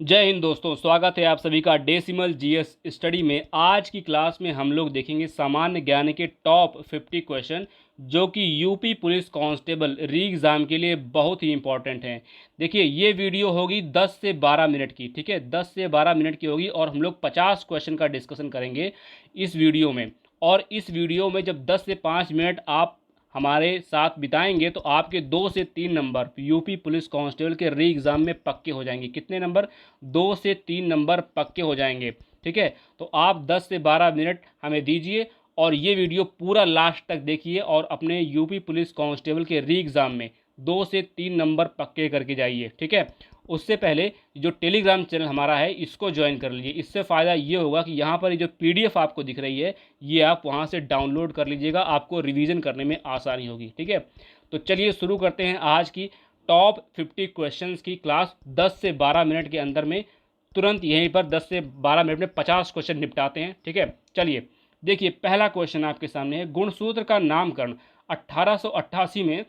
जय हिंद दोस्तों, स्वागत है आप सभी का डेसिमल जीएस स्टडी में। आज की क्लास में हम लोग देखेंगे सामान्य ज्ञान के टॉप 50 क्वेश्चन जो कि यूपी पुलिस कांस्टेबल री एग्ज़ाम के लिए बहुत ही इंपॉर्टेंट हैं। देखिए, ये वीडियो होगी 10 से 12 मिनट की, ठीक है, 10 से 12 मिनट की होगी और हम लोग 50 क्वेश्चन का डिस्कशन करेंगे इस वीडियो में। और इस वीडियो में जब 10 से 5 मिनट आप हमारे साथ बिताएंगे तो आपके 2 से 3 नंबर यूपी पुलिस कांस्टेबल के री एग्ज़ाम में पक्के हो जाएंगे। कितने नंबर? 2 से 3 नंबर पक्के हो जाएंगे। ठीक है, तो आप 10 से 12 मिनट हमें दीजिए और ये वीडियो पूरा लास्ट तक देखिए और अपने यूपी पुलिस कांस्टेबल के री एग्ज़ाम में 2 से 3 नंबर पक्के करके जाइए। ठीक है, उससे पहले जो टेलीग्राम चैनल हमारा है इसको ज्वाइन कर लीजिए। इससे फ़ायदा ये होगा कि यहाँ पर जो पीडीएफ आपको दिख रही है ये आप वहाँ से डाउनलोड कर लीजिएगा, आपको रिवीजन करने में आसानी होगी। ठीक है, तो चलिए शुरू करते हैं आज की टॉप 50 क्वेश्चंस की क्लास। 10 से 12 मिनट के अंदर में तुरंत यहीं पर 10 से 12 मिनट में 50 क्वेश्चन निपटाते हैं। ठीक है, चलिए देखिए, पहला क्वेश्चन आपके सामने है, गुणसूत्र का नामकरण 1888 में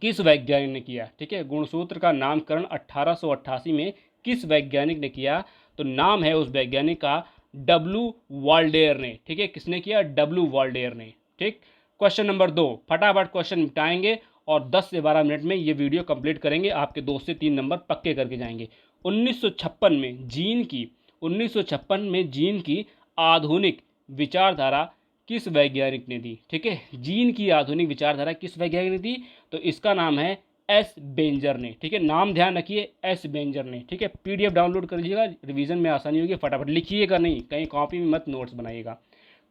किस वैज्ञानिक ने किया? ठीक है, गुणसूत्र का नामकरण 1888 में किस वैज्ञानिक ने किया? तो नाम है उस वैज्ञानिक का डब्ल्यू वाल्डेयर ने। ठीक है, किसने किया? डब्ल्यू वाल्डेयर ने। ठीक, क्वेश्चन नंबर 2, फटाफट क्वेश्चन निपटाएंगे और 10 से 12 मिनट में ये वीडियो कंप्लीट करेंगे, आपके 2 से 3 नंबर पक्के करके जाएंगे। 1956 में जीन की 1956 में जीन की आधुनिक विचारधारा किस वैज्ञानिक ने दी? ठीक है, जीन की आधुनिक विचारधारा किस वैज्ञानिक ने दी? तो इसका नाम है एस बेंजर ने। ठीक है, नाम ध्यान रखिए, एस बेंजर ने। ठीक है, पीडीएफ डाउनलोड कर लीजिएगा, रिवीजन में आसानी होगी। फटाफट लिखिएगा नहीं, कहीं कॉपी में मत नोट्स बनाइएगा।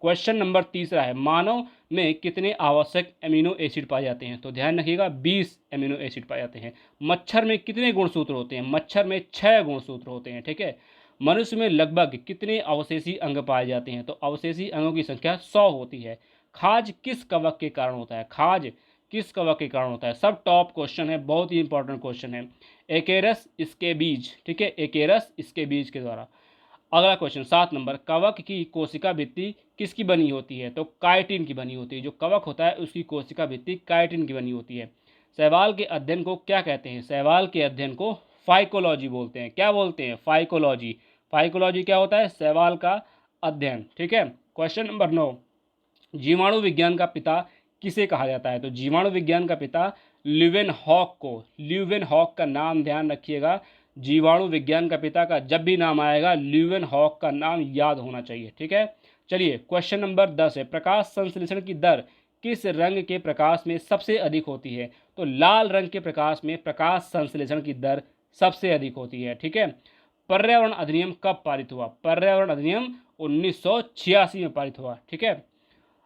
क्वेश्चन नंबर तीसरा है, मानव में कितने आवश्यक एमिनो एसिड पाए जाते हैं? तो ध्यान रखिएगा, 20 एमिनो एसिड पाए जाते हैं। मच्छर में कितने गुणसूत्र होते हैं? मच्छर में 6 गुणसूत्र होते हैं। ठीक है, मनुष्य में लगभग कितने अवशेषी अंग पाए जाते हैं? तो अवशेषी अंगों की संख्या 100 होती है। खाज किस कवक के कारण होता है? खाज किस कवक के कारण होता है? सब टॉप क्वेश्चन है, बहुत ही इंपॉर्टेंट क्वेश्चन है। एकेरस इसके बीज। ठीक है, एकेरस इसके बीज के द्वारा। अगला क्वेश्चन 7 नंबर, कवक की कोशिका भित्ति किसकी बनी होती है? तो काइटिन की बनी होती है। जो कवक होता है उसकी कोशिका भित्ति काइटिन की बनी होती है। शैवाल के अध्ययन को क्या कहते हैं? शैवाल के अध्ययन को फाइकोलॉजी बोलते हैं। क्या बोलते हैं? फाइकोलॉजी। फाइकोलॉजी क्या होता है? शैवाल का अध्ययन। ठीक है, क्वेश्चन नंबर 9, जीवाणु विज्ञान का पिता किसे कहा जाता है? तो जीवाणु विज्ञान का पिता ल्यूवेनहॉक को। ल्यूवेनहॉक का नाम ध्यान रखिएगा, जीवाणु विज्ञान का पिता का जब भी नाम आएगा ल्यूवेनहॉक का नाम याद होना चाहिए। ठीक है, चलिए क्वेश्चन नंबर 10 है, प्रकाश संश्लेषण की दर किस रंग के प्रकाश में सबसे अधिक होती है? तो लाल रंग के प्रकाश में प्रकाश संश्लेषण की दर सबसे अधिक होती है। ठीक है, पर्यावरण अधिनियम कब पारित हुआ? पर्यावरण अधिनियम 1986 में पारित हुआ। ठीक है,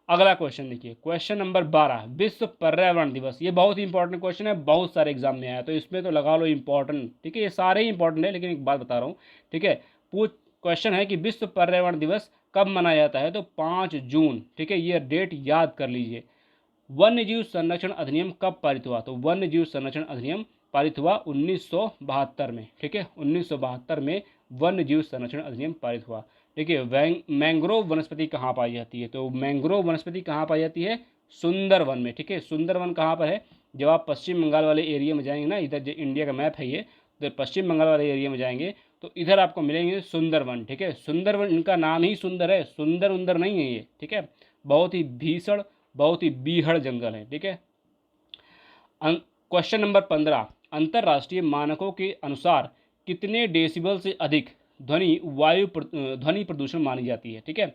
अगला क्वेश्चन देखिए, क्वेश्चन नंबर 12, विश्व पर्यावरण दिवस। ये बहुत ही इंपॉर्टेंट क्वेश्चन है, बहुत सारे एग्जाम में आया, तो इसमें तो लगा लो इंपॉर्टेंट। ठीक है, ये सारे ही इंपॉर्टेंट है, लेकिन एक बात बता रहा हूँ। ठीक है, पूछ क्वेश्चन है कि विश्व पर्यावरण दिवस कब मनाया जाता है? तो 5 जून। ठीक है, ये डेट याद कर लीजिए। वन्य जीव संरक्षण अधिनियम कब पारित हुआ? तो वन्य जीव संरक्षण अधिनियम पारित हुआ 1972 में। ठीक है, 1972 में वन्य जीव संरक्षण अधिनियम पारित हुआ। देखिए, मैंग्रोव वनस्पति कहाँ पाई जाती है? तो मैंग्रोव वनस्पति कहाँ पाई जाती है? सुंदरवन में। ठीक है, सुंदरवन कहाँ पर है? जब आप पश्चिम बंगाल वाले एरिया में जाएंगे ना, इधर जो इंडिया का मैप है ये, तो पश्चिम बंगाल वाले एरिया में जाएंगे तो इधर आपको मिलेंगे सुंदरवन। ठीक है, सुंदरवन, इनका नाम ही सुंदर है, सुंदर उंदर नहीं है ये। ठीक है, बहुत ही भीषण, बहुत ही बीहड़ जंगल है। ठीक है, क्वेश्चन नंबर 15, अंतर्राष्ट्रीय मानकों के अनुसार कितने डेसिबल से अधिक ध्वनि प्रदूषण मानी जाती है? ठीक है,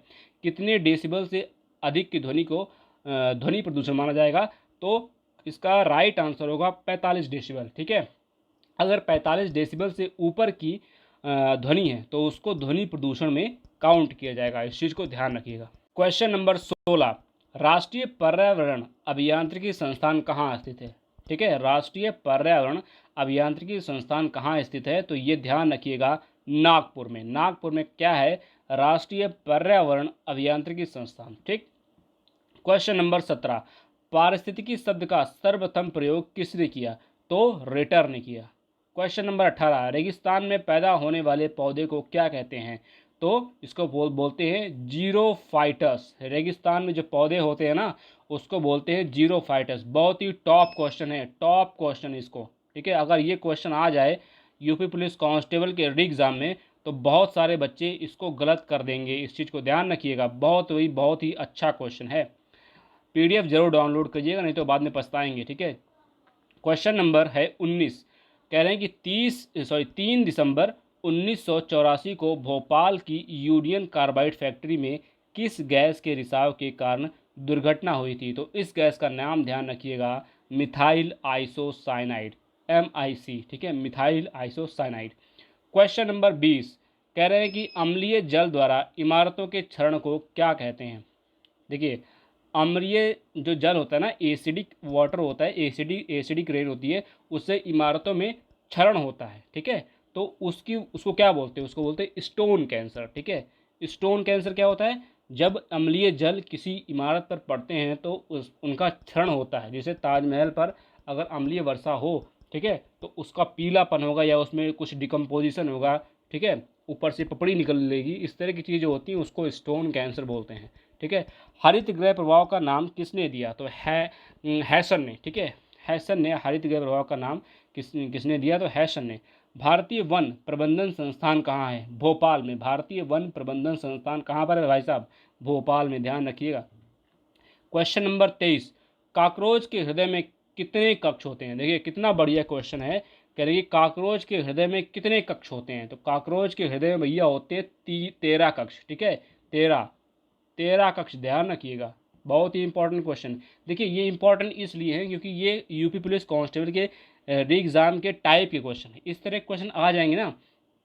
कितने डेसिबल से अधिक की ध्वनि को ध्वनि प्रदूषण माना जाएगा? तो इसका राइट आंसर होगा 45 डेसिबल। ठीक है, अगर 45 डेसिबल से ऊपर की ध्वनि है तो उसको ध्वनि प्रदूषण में काउंट किया जाएगा। इस चीज़ को ध्यान रखिएगा। क्वेश्चन नंबर 16, राष्ट्रीय पर्यावरण अभियांत्रिकी संस्थान कहाँ स्थित है? ठीक है, राष्ट्रीय पर्यावरण अभियांत्रिकी संस्थान कहाँ स्थित है? तो ये ध्यान रखिएगा, नागपुर में। नागपुर में क्या है? राष्ट्रीय पर्यावरण अभियांत्रिकी संस्थान। ठीक, क्वेश्चन नंबर 17, पारिस्थितिकी शब्द का सर्वप्रथम प्रयोग किसने किया? तो रिटर ने किया। क्वेश्चन नंबर 18, रेगिस्तान में पैदा होने वाले पौधे को क्या कहते हैं? तो इसको बोलते हैं जीरो फाइटस। रेगिस्तान में जो पौधे होते हैं ना, उसको बोलते हैं जीरो फाइटस। बहुत ही टॉप क्वेश्चन है, टॉप क्वेश्चन इसको। ठीक है, अगर ये क्वेश्चन आ जाए, यूपी पुलिस कांस्टेबल के री एग्ज़ाम में, तो बहुत सारे बच्चे इसको गलत कर देंगे, इस चीज़ को ध्यान रखिएगा। बहुत ही अच्छा क्वेश्चन है। पीडीएफ जरूर डाउनलोड करिएगा, नहीं तो बाद में पछताएंगे, ठीक है। क्वेश्चन नंबर है 19। कह रहे हैं कि 3 दिसंबर 1984 को भोपाल की यूनियन कार्बाइड फैक्ट्री में किस गैस के रिसाव के कारण दुर्घटना हुई थी? तो इस गैस का नाम ध्यान रखिएगा, मिथाइल आइसोसाइनाइड, MIC, ठीक है, मिथाइल आइसोसाइनाइड। Question number 20। कह रहे हैं कि अम्लीय जल द्वारा इमारतों के क्षरण को क्या कहते हैं? देखिए, अम्लीय जो जल होता है ना, एसिडिक वाटर होता है, एसिडिक रेन होती है, उससे इमारतों में क्षरण होता है, ठीक है। तो उसको क्या बोलते हैं? उसको बोलते हैं स्टोन कैंसर, ठीक है। स्टोन कैंसर क्या होता है? जब अम्लीय जल किसी इमारत पर पड़ते हैं तो उनका क्षरण होता है। जैसे ताजमहल पर अगर अम्लीय वर्षा हो, ठीक है, तो उसका पीलापन होगा या उसमें कुछ डिकम्पोजिशन होगा, ठीक है, ऊपर से पपड़ी निकल लेगी, इस तरह की चीज़ें होती हैं, उसको स्टोन कैंसर बोलते हैं, ठीक है। हरित गृह प्रभाव का नाम किसने दिया? तो हैसन ने, ठीक है, हैसन ने हरित गृह प्रभाव का नाम किसने दिया? तो हैसन ने। भारतीय वन प्रबंधन संस्थान कहाँ है? भोपाल में। भारतीय वन प्रबंधन संस्थान कहाँ पर है भाई साहब? भोपाल में, ध्यान रखिएगा। Question number 23। काकरोच के हृदय में कितने कक्ष होते हैं? देखिए कितना बढ़िया क्वेश्चन है। कह रही है काकरोच के हृदय में कितने कक्ष होते हैं? तो काकरोच के हृदय में भैया होते हैं 13 कक्ष, ठीक है, 13 कक्ष, ध्यान रखिएगा। बहुत ही इंपॉर्टेंट क्वेश्चन। देखिए ये इंपॉर्टेंट इसलिए है क्योंकि ये यूपी पुलिस कांस्टेबल के री एग्ज़ाम के टाइप के क्वेश्चन है। इस तरह के क्वेश्चन आ जाएंगे ना,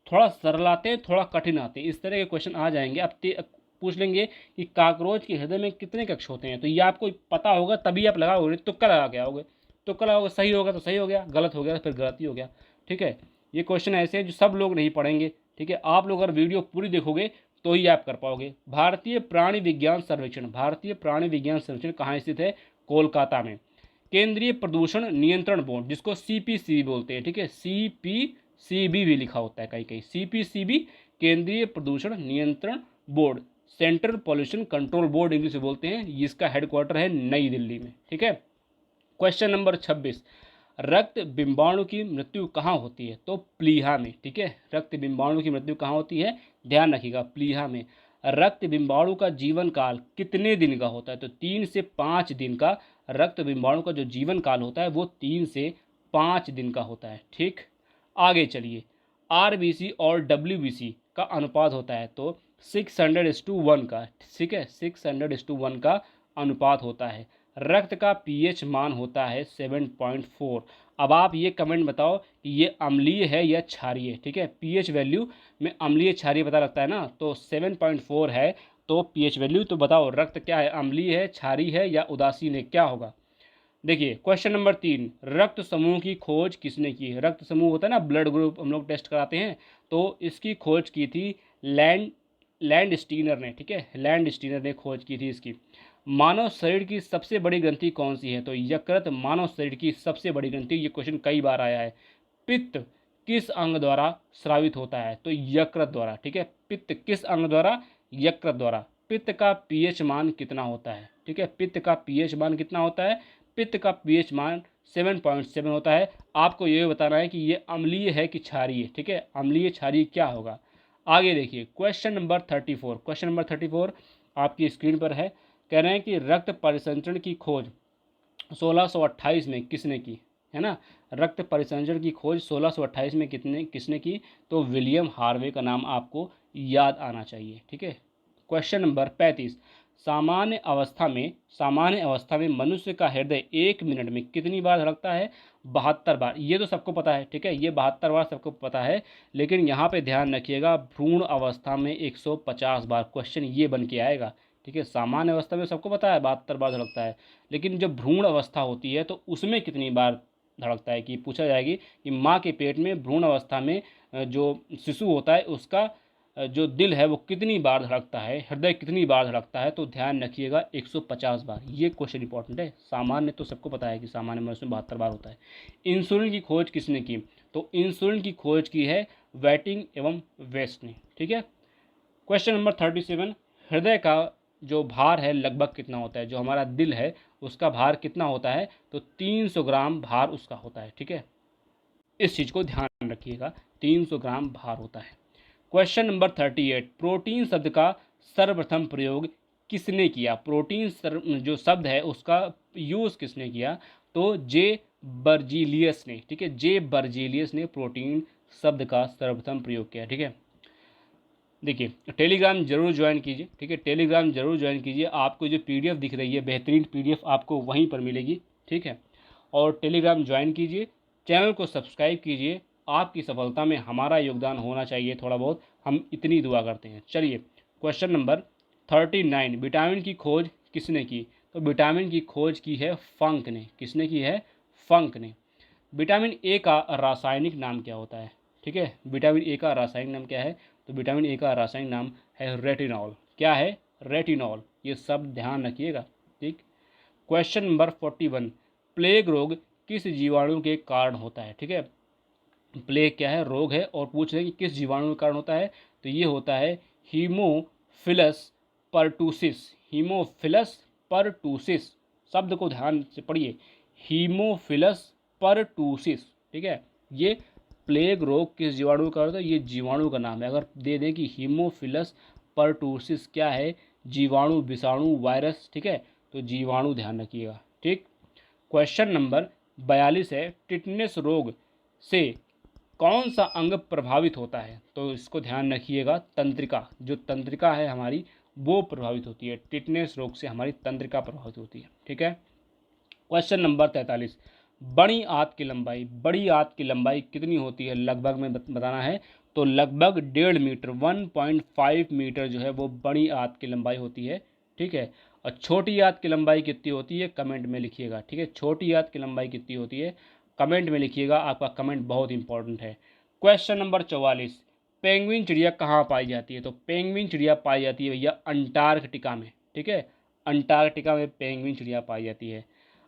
थोड़ा सरल आते हैं, थोड़ा कठिन आते हैं, इस तरह के क्वेश्चन आ जाएंगे। अब पूछ लेंगे कि काकरोच के हृदय में कितने कक्ष होते हैं, तो ये आपको पता होगा तभी आप लगाओगे, तुक्का लगा के आओगे। तुक्का लगाओगे, सही होगा तो सही हो गया, गलत हो गया तो फिर गलत ही हो गया, ठीक है। ये क्वेश्चन ऐसे हैं जो सब लोग नहीं पढ़ेंगे, ठीक है। आप लोग अगर वीडियो पूरी देखोगे तो ही आप कर पाओगे। भारतीय प्राणी विज्ञान सर्वेक्षण, भारतीय प्राणी विज्ञान सर्वेक्षण कहाँ स्थित है? कोलकाता में। केंद्रीय प्रदूषण नियंत्रण बोर्ड, जिसको CPCB बोलते हैं, ठीक है, CPCB भी लिखा होता है कहीं कहीं, CPCB, केंद्रीय प्रदूषण नियंत्रण board, central pollution control board English में बोलते हैं। इसका हेडक्वार्टर है नई दिल्ली में, ठीक है। Question number 26। रक्त बिंबाणु की मृत्यु कहाँ होती है? तो प्लीहा में, ठीक है। रक्त बिंबाणु की मृत्यु कहाँ होती है? ध्यान रखिएगा, प्लीहा में। रक्त बिंबाणु का जीवन काल कितने दिन का होता है? तो 3 से 5 दिन का रक्त बिंबाणु का जो जीवन काल होता है वो 3 से 5 दिन का होता है, ठीक। आगे चलिए, RBC और WBC का अनुपात होता है तो 600:1 का, ठीक है, 600:1 का अनुपात होता है। रक्त का pH मान होता है 7.4। अब आप ये कमेंट बताओ कि ये अम्लीय है या क्षारीय, ठीक है। pH वैल्यू में अम्लीय क्षारीय पता लगता है ना, तो 7.4 है तो pH वैल्यू। तो बताओ रक्त क्या है, अम्लीय है, क्षारीय है या उदासीन है, क्या होगा? देखिए क्वेश्चन नंबर 3। रक्त समूह की खोज किसने की है? रक्त समूह होता है ना, ब्लड ग्रुप हम लोग टेस्ट कराते हैं, तो इसकी खोज की थी लैंडस्टीनर ने, ठीक है, लैंडस्टीनर ने खोज की थी इसकी। मानव शरीर की सबसे बड़ी ग्रंथि कौन सी है? तो यकृत मानव शरीर की सबसे बड़ी ग्रंथि। ये क्वेश्चन कई बार आया है। पित्त किस अंग द्वारा स्रावित होता है? तो यकृत द्वारा, ठीक है। पित्त किस अंग द्वारा? यकृत द्वारा। पित्त का pH मान कितना होता है? ठीक है, पित्त का pH मान कितना होता है? पित्त का pH मान 7.7 होता है। आपको ये बताना है कि ये अम्लीय है कि क्षारीय, ठीक है, अम्लीय क्षारीय क्या होगा। आगे देखिए क्वेश्चन नंबर 34। क्वेश्चन नंबर 34 आपकी स्क्रीन पर है। कह रहे हैं कि रक्त परिसंचरण की खोज 1628 में किसने की? है ना, रक्त परिसंचरण की खोज 1628 में किसने की? तो विलियम हार्वे का नाम आपको याद आना चाहिए, ठीक है। Question number 35। सामान्य अवस्था में मनुष्य का हृदय 1 मिनट में कितनी बार धड़कता है? 72 बार। ये तो सबको पता है, ठीक है, ये 72 बार सबको पता है। लेकिन यहाँ पे ध्यान रखिएगा, भ्रूण अवस्था में 150 बार क्वेश्चन ये बन के आएगा, ठीक है। सामान्य अवस्था में सबको पता है 72 बार धड़कता है, लेकिन जब भ्रूण अवस्था होती है तो उसमें कितनी बार धड़कता है, कि पूछा जाएगी कि माँ के पेट में भ्रूण अवस्था में जो शिशु होता है उसका जो दिल है वो कितनी बार धड़कता है, हृदय कितनी बार धड़कता है? तो ध्यान रखिएगा 150 बार। ये क्वेश्चन इंपॉर्टेंट है। सामान्य तो सबको पता है कि सामान्य मनुष्य में 72 बार होता है। इंसुलिन की खोज किसने की? तो इंसुलिन की खोज की है वेटिंग एवं वेस्ट ने, ठीक है। Question number 37। हृदय का जो भार है लगभग कितना होता है? जो हमारा दिल है उसका भार कितना होता है? तो 300 ग्राम भार उसका होता है, ठीक है। इस चीज़ को ध्यान रखिएगा, 300 ग्राम भार होता है। क्वेश्चन नंबर 38, प्रोटीन शब्द का सर्वप्रथम प्रयोग किसने किया? प्रोटीन जो शब्द है उसका यूज़ किसने किया? तो जे बर्जीलियस ने, ठीक है, जे बर्जीलियस ने प्रोटीन शब्द का सर्वप्रथम प्रयोग किया। ठीक है, देखिए टेलीग्राम जरूर ज्वाइन कीजिए, ठीक है, टेलीग्राम जरूर ज्वाइन कीजिए। आपको जो पीडीएफ दिख रही है बेहतरीन पीडीएफ आपको वहीं पर मिलेगी, ठीक है, और टेलीग्राम ज्वाइन कीजिए, चैनल को सब्सक्राइब कीजिए। आपकी सफलता में हमारा योगदान होना चाहिए थोड़ा बहुत, हम इतनी दुआ करते हैं। चलिए क्वेश्चन नंबर 39, विटामिन की खोज किसने की? तो विटामिन की खोज की है फंक ने। किसने की है? फंक ने। विटामिन ए का रासायनिक नाम क्या होता है? ठीक है, विटामिन ए का रासायनिक नाम क्या है? तो विटामिन ए का रासायनिक नाम है रेटिनॉल। क्या है? रेटिनॉल। ये सब ध्यान रखिएगा, ठीक। क्वेश्चन नंबर 41, प्लेग रोग किस जीवाणु के कारण होता है? ठीक है, प्लेग क्या है? रोग है, और पूछ रहे हैं कि किस जीवाणु के कारण होता है? तो ये होता है हीमोफिलस परटूसिस। हीमोफिलस परटूसिस, शब्द को ध्यान से पढ़िए, हीमोफिलस परटूसिस। ठीक है, ये प्लेग रोग किस जीवाणु का होता है? ये जीवाणु का नाम है। अगर दे दें कि हीमोफिलस परटूसिस क्या है? जीवाणु, विषाणु, वायरस, ठीक है, तो जीवाणु ध्यान रखिएगा, ठीक। क्वेश्चन नंबर 42 है, टिटनेस रोग से कौन सा अंग प्रभावित होता है? तो इसको ध्यान रखिएगा, तंत्रिका। जो तंत्रिका है हमारी वो प्रभावित होती है। टिटनेस रोग से हमारी तंत्रिका प्रभावित होती है, ठीक है। क्वेश्चन नंबर 43, बड़ी आंत की लंबाई, बड़ी आंत की लंबाई कितनी होती है? लगभग में बताना है। तो लगभग 1.5 मीटर, 1.5 मीटर जो है वो बड़ी आंत की लंबाई होती है, ठीक है। और छोटी आंत की लंबाई कितनी होती है? कमेंट में लिखिएगा, ठीक है। छोटी आंत की लंबाई कितनी होती है? कमेंट में लिखिएगा, आपका कमेंट बहुत इंपॉर्टेंट है। क्वेश्चन नंबर 44, पेंगुइन चिड़िया कहाँ पाई जाती है? तो पेंगुइन चिड़िया पाई जाती है भैया अंटार्कटिका में, ठीक है, अंटार्कटिका में पेंगुइन चिड़िया पाई जाती है।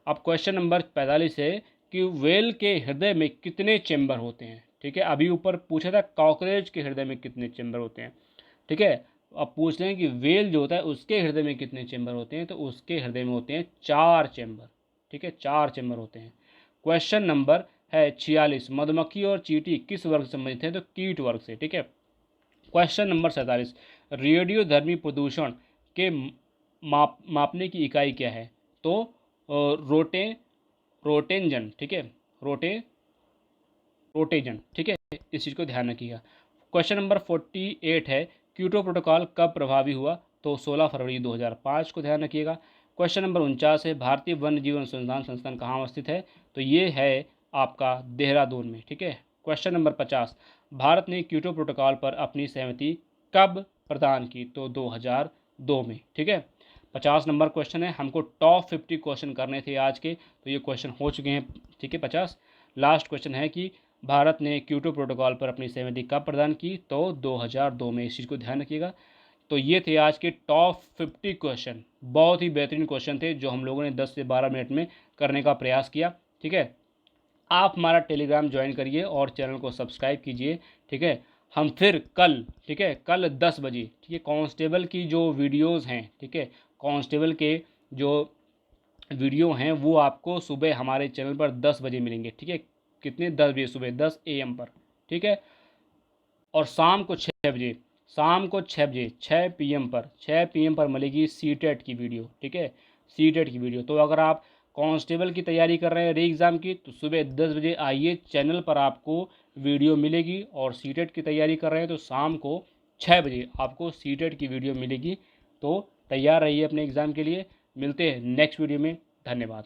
अब क्वेश्चन नंबर 45 है कि व्हेल के हृदय में कितने चेंबर होते हैं? ठीक है, अभी ऊपर पूछा था कॉकरोच के हृदय में कितने चेंबर होते हैं, ठीक है। अब पूछ रहे हैं कि व्हेल जो होता है उसके हृदय में कितने चेंबर होते हैं? तो उसके हृदय में होते हैं 4 चेंबर, ठीक है, 4 चेंबर होते हैं। क्वेश्चन नंबर है 46, मधुमक्खी और चींटी किस वर्ग से संबंधित है? तो कीट वर्ग से, ठीक है। क्वेश्चन नंबर 47, रेडियोधर्मी प्रदूषण के मापने की इकाई क्या है? तो रोटे रोटेंजन, ठीक है, रोटेजन, ठीक है, इस चीज़ को ध्यान रखिएगा। क्वेश्चन नंबर 48 है, क्योटो प्रोटोकॉल कब प्रभावी हुआ? तो 16 फरवरी 2005 को ध्यान रखिएगा। क्वेश्चन नंबर 49 है, भारतीय वन्य जीव अनुसंधान संस्थान कहाँ अवस्थित है? तो ये है आपका देहरादून में, ठीक है। क्वेश्चन नंबर 50, भारत ने क्योटो प्रोटोकॉल पर अपनी सहमति कब प्रदान की? तो 2002 में, ठीक है। 50 नंबर क्वेश्चन है, हमको टॉप 50 क्वेश्चन करने थे आज के, तो ये क्वेश्चन हो चुके हैं, ठीक है। 50 लास्ट क्वेश्चन है कि भारत ने क्योटो प्रोटोकॉल पर अपनी सहमति कब प्रदान की? तो 2002 में। इस चीज़ को ध्यान रखिएगा। तो ये थे आज के टॉप 50 क्वेश्चन। बहुत ही बेहतरीन क्वेश्चन थे जो हम लोगों ने 10 से 12 मिनट में करने का प्रयास किया, ठीक है। आप हमारा टेलीग्राम ज्वाइन करिए और चैनल को सब्सक्राइब कीजिए, ठीक है। हम फिर कल, ठीक है, कल 10 बजे, ठीक है, कांस्टेबल की जो वीडियोस हैं, ठीक है, कांस्टेबल के जो वीडियो हैं वो आपको सुबह हमारे चैनल पर 10 बजे मिलेंगे, ठीक है। कितने? 10 बजे सुबह, 10 AM पर, ठीक है। और शाम को 6 बजे, शाम को 6 बजे, 6 PM पर, 6 PM पर मिलेगी सीटेट की वीडियो, ठीक है, सीटेट की वीडियो। तो अगर आप कांस्टेबल की तैयारी कर रहे हैं री एग्ज़ाम की, तो सुबह 10 बजे आइए, चैनल पर आपको वीडियो मिलेगी। और सीटेट की तैयारी कर रहे हैं तो शाम को 6 बजे आपको सीटेट की वीडियो मिलेगी। तो तैयार रहिए अपने एग्ज़ाम के लिए। मिलते हैं नेक्स्ट वीडियो में। धन्यवाद।